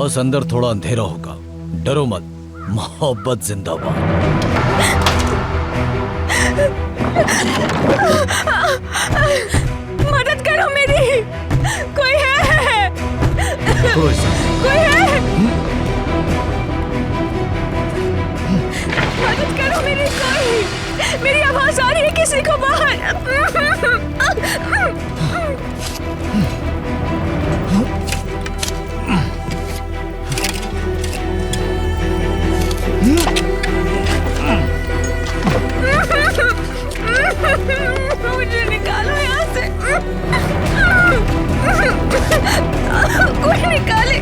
बस अंदर थोड़ा अंधेरा होगा, डरो मत, मोहब्बत जिंदाबाद। मदद करो मेरी, कोई है? कोई है? मदद करो मेरी, कोई, मेरी आवाज आ रही है किसी को बाहर। मुझे निकालो यहाँ से, कोई निकाले।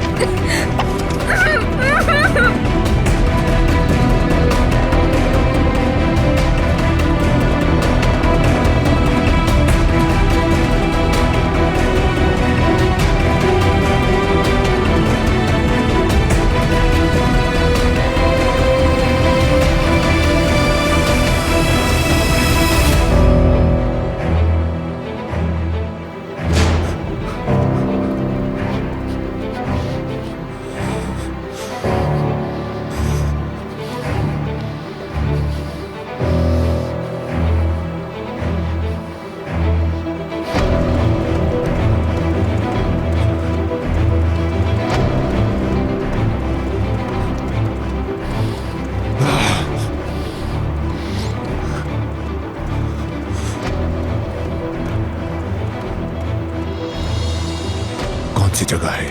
कौन सी जगह है?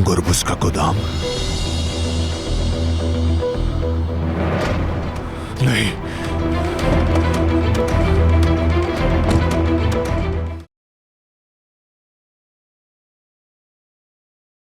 गुरबुस का गोदाम।